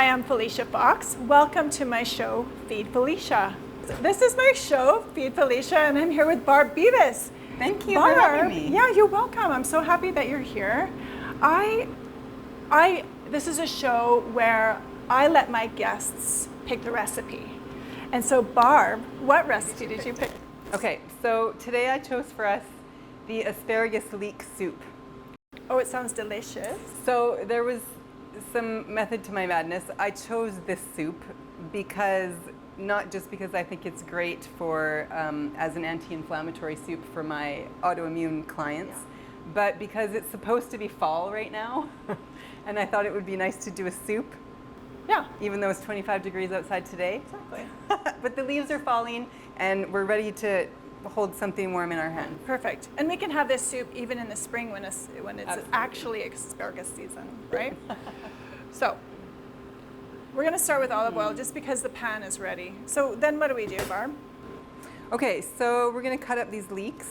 Hi, I'm Felicia Fox. Welcome to my show, Feed Felicia. This is my show, Feed Felicia, and I'm here with Barb Beavis. Thank you Barb, for having me. Yeah, you're welcome. I'm so happy that you're here. This is a show where I let my guests pick the recipe. And so, Barb, what recipe did you pick? Okay, so today I chose for us the asparagus leek soup. Oh, it sounds delicious. So there was some method to my madness. I chose this soup because, not just because I think it's great for as an anti-inflammatory soup for my autoimmune clients, but because it's supposed to be fall right now, and I thought it would be nice to do a soup. Yeah. Even though it's 25 degrees outside today. Exactly. But the leaves are falling and we're ready to hold something warm in our hand. Perfect. And we can have this soup even in the spring when it's actually asparagus season, right? So we're going to start with olive oil just because the pan is ready. So then what do we do, Barb? Okay, so we're going to cut up these leeks.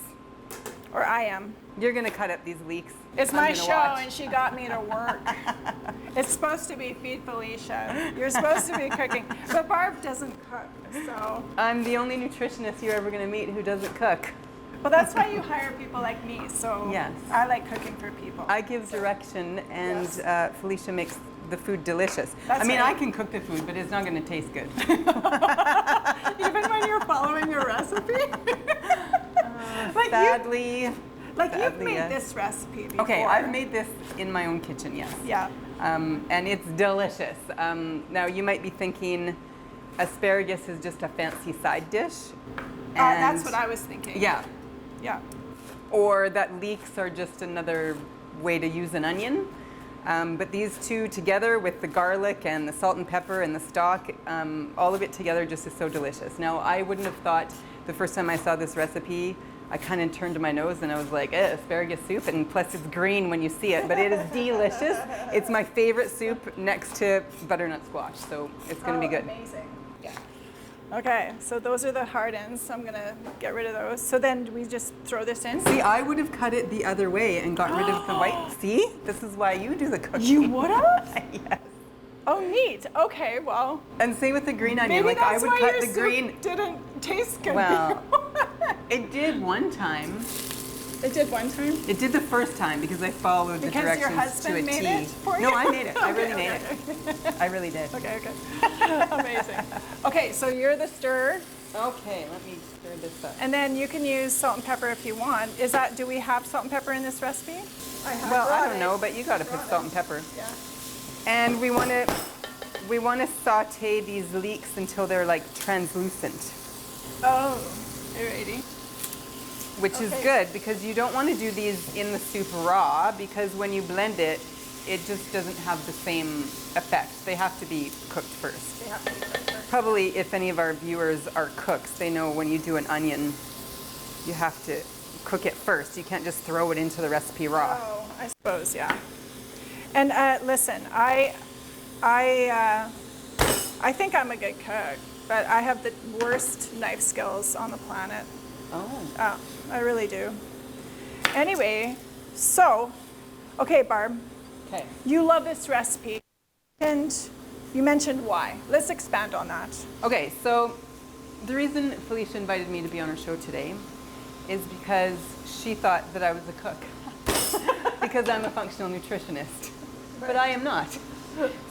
Or I am. You're going to cut up these leeks. It's I'm my gonna show watch. and she got me to work. It's supposed to be Feed Felicia. You're supposed to be cooking. But Barb doesn't cook, so. I'm the only nutritionist you're ever going to meet who doesn't cook. Well, that's why you hire people like me, so Yes. I like cooking for people. I give direction and Yes. Felicia makes the food delicious. That's I mean, right. I can cook the food, but it's not going to taste good. Even when you're following your recipe? Sadly. Like you've Sadly, made yes. this recipe before. Okay, I've made this in my own kitchen, yes. Yeah. And it's delicious. Now you might be thinking asparagus is just a fancy side dish. That's what I was thinking. Yeah. Yeah. Or that leeks are just another way to use an onion. But these two together with the garlic and the salt and pepper and the stock, all of it together just is so delicious. Now I wouldn't have thought the first time I saw this recipe, I kind of turned to my nose and I was like, asparagus soup, and plus it's green when you see it, but it is delicious. It's my favorite soup next to butternut squash, so it's going to be good. Amazing. Yeah. Okay, so those are the hard ends, so I'm going to get rid of those. So then we just throw this in? See, I would have cut it the other way and got rid of the white. See? This is why you do the cooking. You would have? Yes. Oh, neat. Okay, well. And same with the green onion. Maybe Like I that's would why cut your the soup green. didn't taste good. Well, it did one time. It did one time? It did the first time because I followed the Because directions your husband to a made T. it for you? No, I made it. I really made Okay. it. I really did. Okay. Amazing. Okay, so you're the stirrer, Okay, let me stir this up. and then you can use salt and pepper if you want. Do we have salt and pepper in this recipe? I have. Well, I don't know, but you got to put salt and pepper. Yeah. And we want to saute these leeks until they're like translucent, Oh, alrighty. which is Okay. good because you don't want to do these in the soup raw because when you blend it, it just doesn't have the same effect. They have to be cooked first. They have to be cooked first. Probably if any of our viewers are cooks, they know when you do an onion, you have to cook it first. You can't just throw it into the recipe raw. Oh, I suppose, yeah. And listen, I think I'm a good cook, but I have the worst knife skills on the planet. Oh. I really do. Anyway, so, okay, Barb, Okay. you love this recipe, and you mentioned why. Let's expand on that. Okay, so the reason Felicia invited me to be on her show today is because she thought that I was a cook. Because I'm a functional nutritionist. But I am not.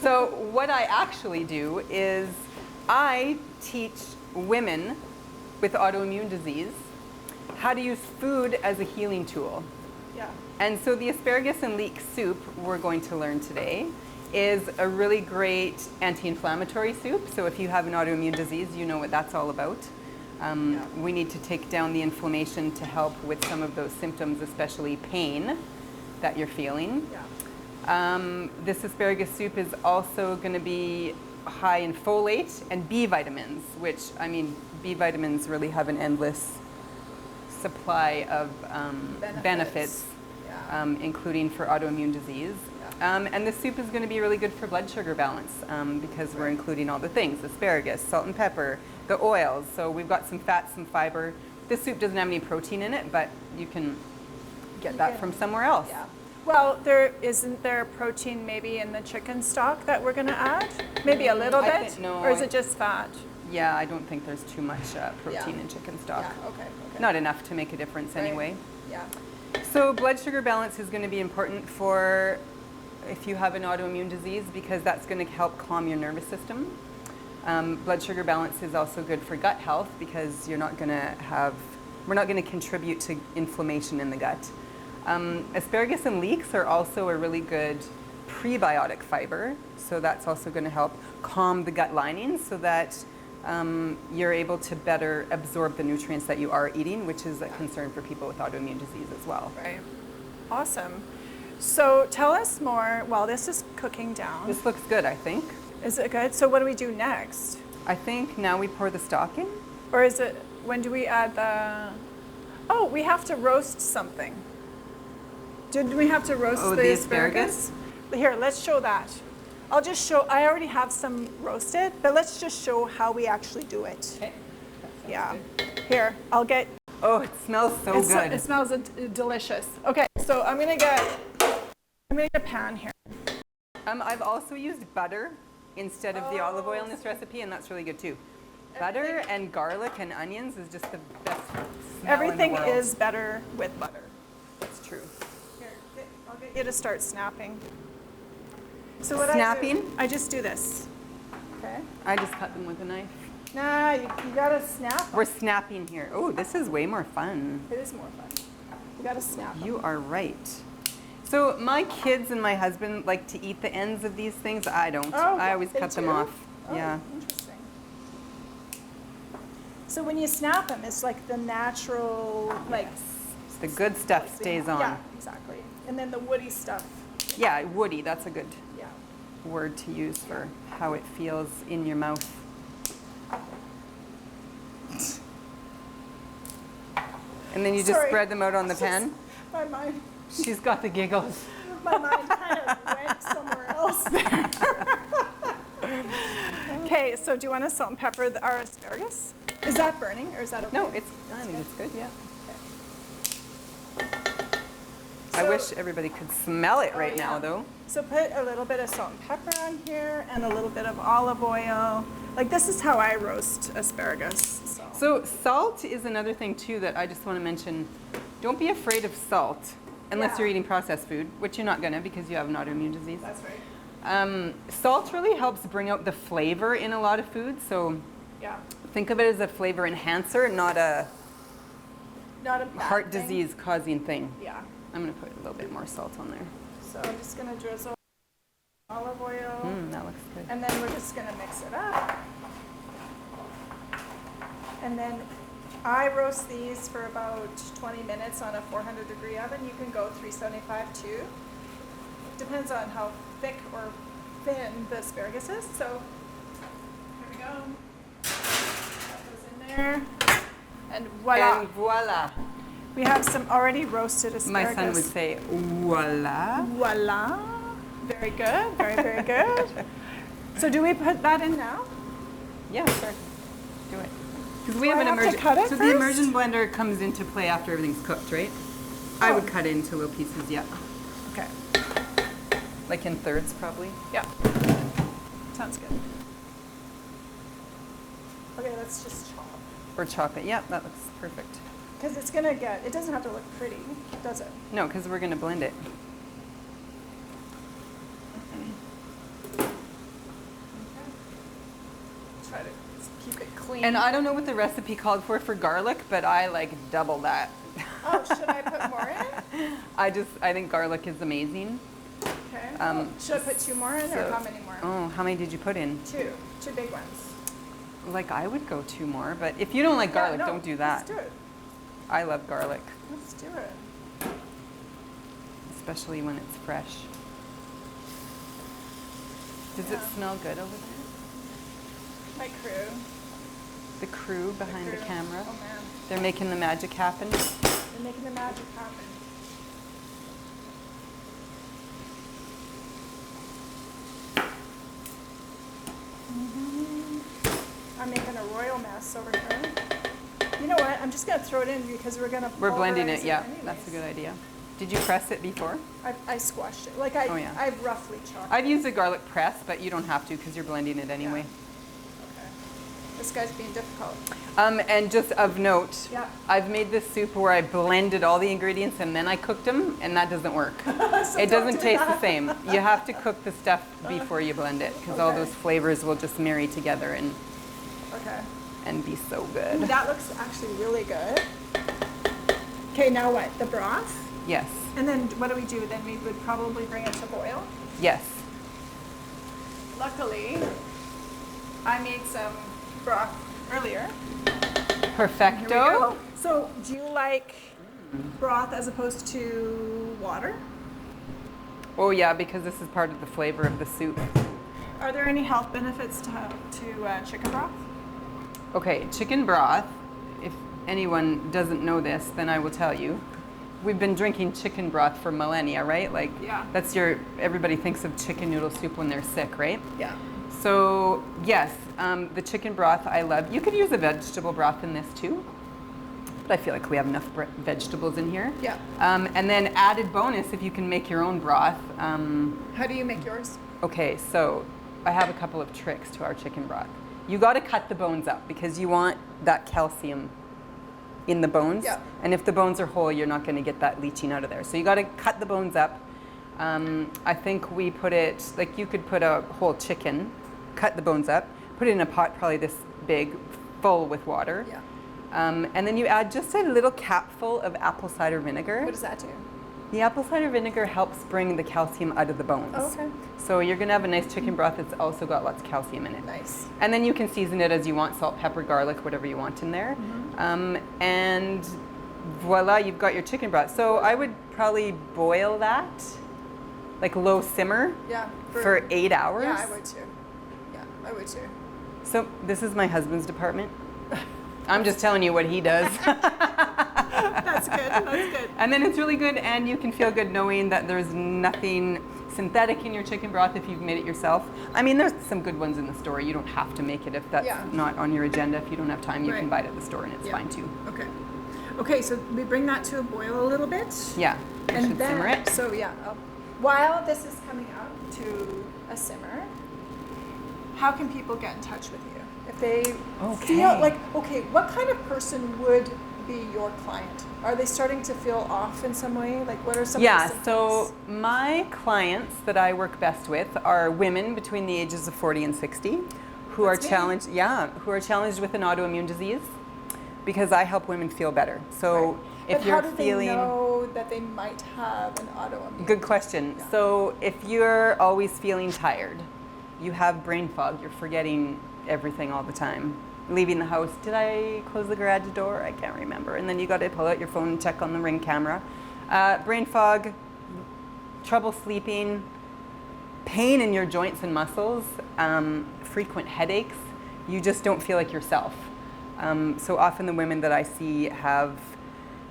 So what I actually do is I teach women with autoimmune disease how to use food as a healing tool. Yeah. And so the asparagus and leek soup we're going to learn today is a really great anti-inflammatory soup. So if you have an autoimmune disease, you know what that's all about. We need to take down the inflammation to help with some of those symptoms, especially pain that you're feeling. Yeah. This asparagus soup is also going to be high in folate and B vitamins, which, I mean, B vitamins really have an endless supply of benefits. Yeah. Including for autoimmune disease. Yeah. And the soup is going to be really good for blood sugar balance because we're including all the things, asparagus, salt and pepper, the oils. So we've got some fat, some fiber. This soup doesn't have any protein in it, but you can get that from somewhere else. Yeah. Well, isn't there protein maybe in the chicken stock that we're going to add? Maybe a little I bit? think- no, or is it just fat? Yeah, I don't think there's too much protein Yeah. in chicken stock. Yeah, okay. Not enough to make a difference Right. anyway. Yeah. So blood sugar balance is going to be important for if you have an autoimmune disease, because that's going to help calm your nervous system. Blood sugar balance is also good for gut health, because we're not going to contribute to inflammation in the gut. Asparagus and leeks are also a really good prebiotic fiber, so that's also going to help calm the gut lining so that you're able to better absorb the nutrients that you are eating, which is a concern for people with autoimmune disease as well. Right. Awesome. So tell us more. Well, this is cooking down. This looks good, I think. Is it good? So what do we do next? I think now we pour the stock in. Or is it, when do we add the, oh, we have to roast something. Did we have to roast the asparagus? Here, let's show that. I'll just show, I already have some roasted, but let's just show how we actually do it. Okay. Yeah. Here, I'll get. Oh, it smells so good. It smells delicious. Okay, so I'm gonna get a pan here. I've also used butter instead of the olive oil in this recipe, and that's really good too. Butter and garlic and onions is just the best smell Everything in the world. is better with butter. That's true. Here, I'll get you to start snapping. So what Snapping? I just do this. Okay. I just cut them with a knife. Nah, you gotta snap 'em. We're snapping here. Oh, this is way more fun. It is more fun. You gotta snap 'em. You are right. So my kids and my husband like to eat the ends of these things. I don't. Oh, I always they cut them do? off. Oh, Yeah. interesting. So when you snap them, it's like the natural, like. So the good stuff stays on. Yeah, exactly. And then the woody stuff. Yeah, woody. That's a good Yeah. word to use for how it feels in your mouth. And then you just Sorry. spread them out on the pan. My mind. She's got the giggles. My mind kind of went somewhere else there. Okay, so do you want to salt and pepper our asparagus? Is that burning or is that okay? No, I think it's good, yeah. I So- wish everybody could smell it right now, yeah. though. So put a little bit of salt and pepper on here and a little bit of olive oil. Like this is how I roast asparagus. So salt is another thing, too, that I just want to mention. Don't be afraid of salt unless Yeah. you're eating processed food, which you're not going to because you have an autoimmune disease. That's right. Salt really helps bring out the flavor in a lot of food. So Yeah. think of it as a flavor enhancer, not a Not a bad heart thing. disease causing thing. Yeah. I'm going to put a little bit more salt on there. So I'm just going to drizzle olive oil. That looks good. And then we're just going to mix it up. And then I roast these for about 20 minutes on a 400-degree oven. You can go 375 too. Depends on how thick or thin the asparagus is. So here we go. That goes in there. And voila. And voila. We have some already roasted asparagus. My son would say, voila. Voila. Very good. Very, very good. So do we put that in now? Yeah, sure. Do it. Because we Do have I an have to immersion. cut it So first? the immersion blender comes into play after everything's cooked, right? I Oh. would cut it into little pieces, yeah. Okay. Like in thirds, probably. Yeah. Sounds good. Okay, let's just chop. Or chop it. Yeah, that looks perfect. Because it's going to get, it doesn't have to look pretty, does it? No, because we're going to blend it. Try to keep it clean. And I don't know what the recipe called for garlic, but I like double that. Oh, should I put more in? I think garlic is amazing. Okay. Should I put 2 more in or so- how many more? Oh, how many did you put in? 2. 2 big ones. Like I would go 2 more, but if you don't like garlic, Yeah, no, don't do that. Let's do it. I love garlic, Let's do it. especially when it's fresh. Does it Yeah. smell good over there? My crew. The crew behind the crew. camera. Oh man, They're making the magic happen. they're making the magic happen. I'm making a royal mess over here. You know what? I'm just gonna throw it in because we're gonna. We're blending pulverize it, yeah. anyways. That's a good idea. Did you press it before? I squashed it. Like Oh, yeah. I've roughly chopped I've it. used a garlic press, but you don't have to because you're blending it anyway. Okay. This guy's being difficult. And just of note, Yeah. I've made this soup where I blended all the ingredients and then I cooked them, and that doesn't work. So It don't doesn't do taste the that. same. You have to cook the stuff before you blend it because all Okay. those flavors will just marry together Okay. and be so Ooh, good. that looks actually really good. Okay, now what? The broth? Yes. And then what do we do? Then we would probably bring it to boil. Yes. Luckily, I made some broth earlier. Perfecto. Here we go. So, do you like broth as opposed to water? Oh yeah, because this is part of the flavor of the soup. Are there any health benefits to chicken broth? Okay, chicken broth, if anyone doesn't know this, then I will tell you. We've been drinking chicken broth for millennia, right? Like, Yeah. that's everybody thinks of chicken noodle soup when they're sick, right? Yeah. So, yes, the chicken broth I love. You could use a vegetable broth in this too, but I feel like we have enough vegetables in here. Yeah. And then added bonus, if you can make your own broth. How do you make yours? Okay, so I have a couple of tricks to our chicken broth. You got to cut the bones up because you want that calcium in the bones. Yeah. And if the bones are whole, you're not going to get that leaching out of there. So you got to cut the bones up. I think we put it, like you could put a whole chicken, cut the bones up, put it in a pot probably this big, full with water. Yeah. And then you add just a little capful of apple cider vinegar. What does that do? The apple cider vinegar helps bring the calcium out of the bones. Oh, okay. So you're going to have a nice chicken broth that's also got lots of calcium in it. Nice. And then you can season it as you want, salt, pepper, garlic, whatever you want in there. And voila, you've got your chicken broth. So I would probably boil that, like low simmer, Yeah. for 8 hours. Yeah, I would too. Yeah, I would too. So this is my husband's department. I'm just telling you what he does. That's good. That's good. And then it's really good, and you can feel good knowing that there's nothing synthetic in your chicken broth if you've made it yourself. I mean, there's some good ones in the store. You don't have to make it if that's Yeah. not on your agenda. If you don't have time, you Right. can buy it at the store, and it's Yeah. fine too. Okay. Okay, so we bring that to a boil a little bit. Yeah, you And should then, simmer it. so yeah, while this is coming up to a simmer, how can people get in touch with you? If they feel Okay. like, okay, what kind of person would be your client? Are they starting to feel off in some way? Like, what are some Yeah, of the symptoms? so my clients that I work best with are women between the ages of 40 and 60 who That's are me. challenged, who are challenged with an autoimmune disease, because I help women feel better. So Right. if But you're how do feeling they know that they might have an autoimmune? Good question. Yeah. So if you're always feeling tired, you have brain fog, you're forgetting everything all the time. Leaving the house, did I close the garage door? I can't remember. And then you got to pull out your phone and check on the Ring camera. Brain fog, trouble sleeping, pain in your joints and muscles, frequent headaches. You just don't feel like yourself. So often the women that I see have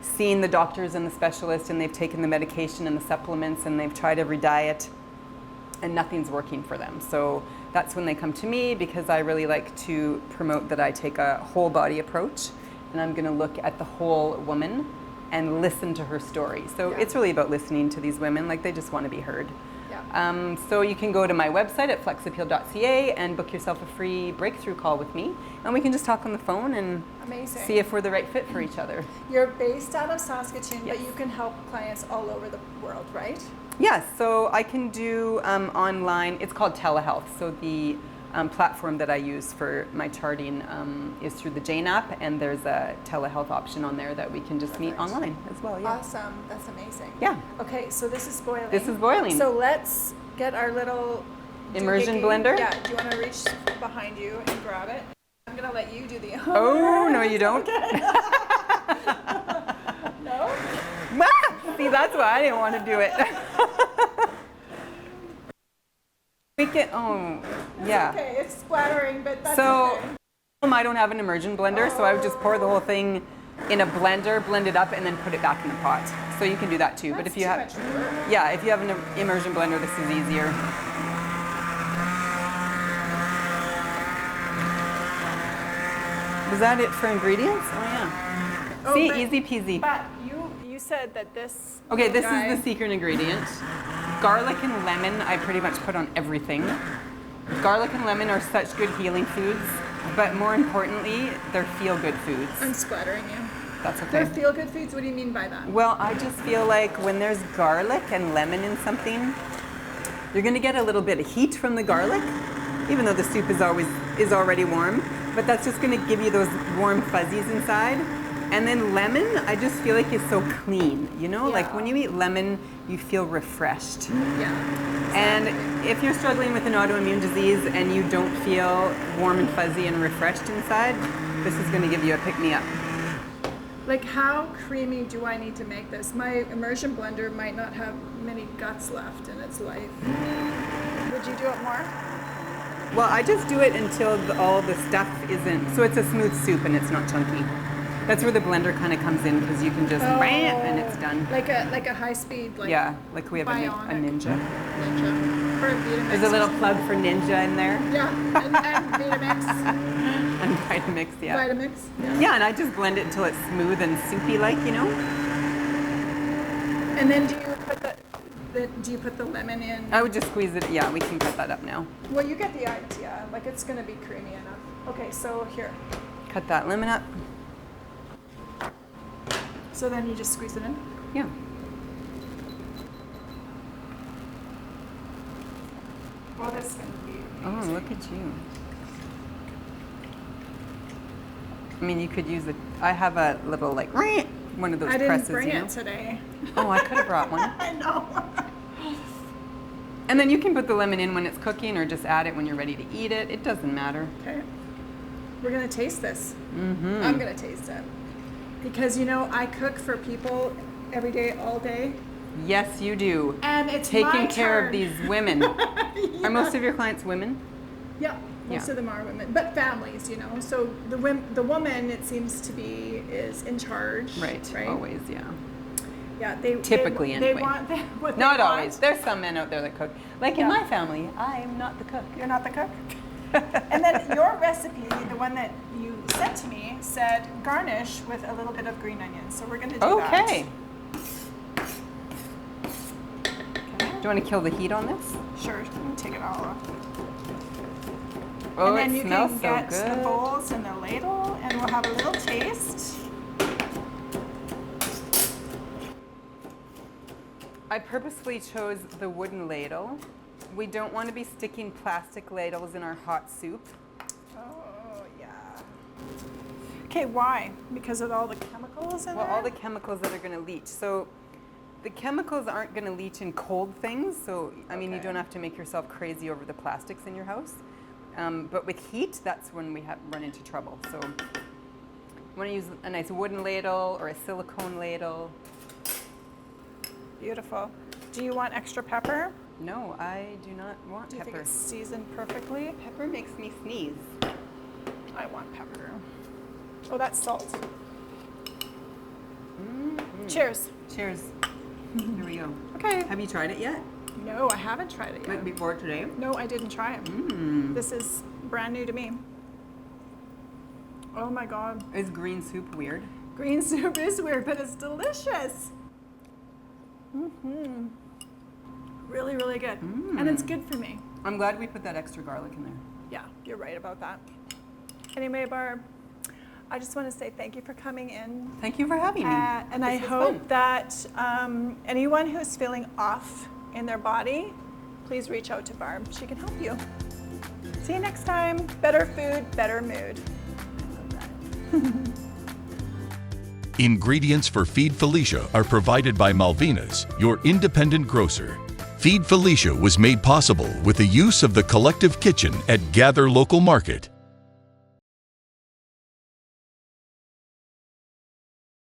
seen the doctors and the specialists, and they've taken the medication and the supplements, and they've tried every diet, and nothing's working for them. So that's when they come to me, because I really like to promote that I take a whole body approach, and I'm going to look at the whole woman and listen to her story. So Yeah. it's really about listening to these women, like they just want to be heard. Yeah. So you can go to my website at flexappeal.ca and book yourself a free breakthrough call with me, and we can just talk on the phone and Amazing. see if we're the right fit for each other. You're based out of Saskatoon, Yes. but you can help clients all over the world, right? Yes, so I can do online, it's called telehealth. So the platform that I use for my charting is through the Jane app, and there's a telehealth option on there that we can just meet Perfect. online as well. Yeah. Awesome. That's amazing. Yeah. Okay, so this is boiling. This is boiling. So let's get our little Immersion doohickey. blender? Yeah. Do you want to reach behind you and grab it? I'm gonna let you do the. Oh, no, you don't. No. Ah! See, that's why I didn't want to do it. We can, oh, yeah. Okay, it's splattering, but that's So okay. I don't have an immersion blender, so I would just pour the whole thing in a blender, blend it up, and then put it back in the pot. So you can do that too. But That's if you too have, much work. yeah, if you have an immersion blender, this is easier. Was that it for ingredients? Oh yeah. Oh, See, but- easy peasy. But you you said that this. Okay, this guy, is the secret ingredient. Garlic and lemon, I pretty much put on everything. Garlic and lemon are such good healing foods, but more importantly, they're feel-good foods. I'm splattering you. That's okay. They're feel-good foods? What do you mean by that? Well, I just feel like when there's garlic and lemon in something, you're gonna get a little bit of heat from the garlic, even though the soup is already warm, but that's just gonna give you those warm fuzzies inside. And then lemon, I just feel like is so clean, you know? Yeah. Like when you eat lemon, you feel refreshed. Yeah. And if you're struggling with an autoimmune disease and you don't feel warm and fuzzy and refreshed inside, this is gonna give you a pick-me-up. Like, how creamy do I need to make this? My immersion blender might not have many guts left in its life. Would you do it more? Well, I just do it until all the stuff isn't, so it's a smooth soup and it's not chunky. That's where the blender kind of comes in because you can just bam and it's done. Like a high speed, like yeah, like we have a Ninja. Ninja. Or a Vitamix. There's a little plug for Ninja in there. Yeah, and Vitamix. And Vitamix, yeah. Vitamix. Yeah. Yeah, and I just blend it until it's smooth and soupy like, you know. And then do you put the lemon in? I would just squeeze it. Yeah, we can cut that up now. Well, you get the idea. Like, it's gonna be creamy enough. Okay, so here. Cut that lemon up. So then you just squeeze it in? Yeah. Well, this is going to be Oh, look at you. I mean, you could use it. I have a little, like, one of those I didn't presses, bring you know? it today. Oh, I could have brought one. I know. And then you can put the lemon in when it's cooking or just add it when you're ready to eat it. It doesn't matter. Okay. We're going to taste this. Mm-hmm. I'm going to taste it. Because, you know, I cook for people every day, all day. Yes, you do. And it's Taking my care turn. of these women. Yeah. Are most of your clients women? Yeah, most Yeah. of them are women, but families, you know. So the woman, it seems to be, is in charge. Right. Right. Always, yeah. Yeah. They Typically, they anyway. want what they Not want. always. There's some men out there that cook. Like in Yeah. my family, I am not the cook. You're not the cook. And then your recipe, the one that you sent to me, said garnish with a little bit of green onions. So we're going to do that. Okay. Do you want to kill the heat on this? Sure. Take it all off. Oh, and then it you smells can so get good. the bowls and the ladle, and we'll have a little taste. I purposely chose the wooden ladle. We don't want to be sticking plastic ladles in our hot soup. Oh, yeah. Okay, why? Because of all the chemicals in Well, there? all the chemicals that are going to leach. So the chemicals aren't going to leach in cold things. So, I mean, you Okay. don't have to make yourself crazy over the plastics in your house. But with heat, that's when we run into trouble. So you want to use a nice wooden ladle or a silicone ladle. Beautiful. Do you want extra pepper? No, I do not want Do you think pepper. it's seasoned perfectly? Pepper makes me sneeze. I want pepper. Oh, that's salt. Mm-hmm. Cheers. Cheers. Here we go. Okay. Have you tried it yet? No, I haven't tried it yet. Like before today? No, I didn't try it. Mm. This is brand new to me. Oh my God. Is green soup weird? Green soup is weird, but it's delicious. Mm-hmm. Really, really good. And it's good for me. I'm glad we put that extra garlic in there. Yeah, you're right about that. Anyway, Barb, I just want to say thank you for coming in. Thank you for having me. And I was hope fun. that anyone who's feeling off in their body, please reach out to Barb. She can help you. See you next time. Better food, better mood. I love that. Ingredients for Feed Felicia are provided by Malvina's, your independent grocer. Feed Felicia was made possible with the use of the Collective Kitchen at Gather Local Market.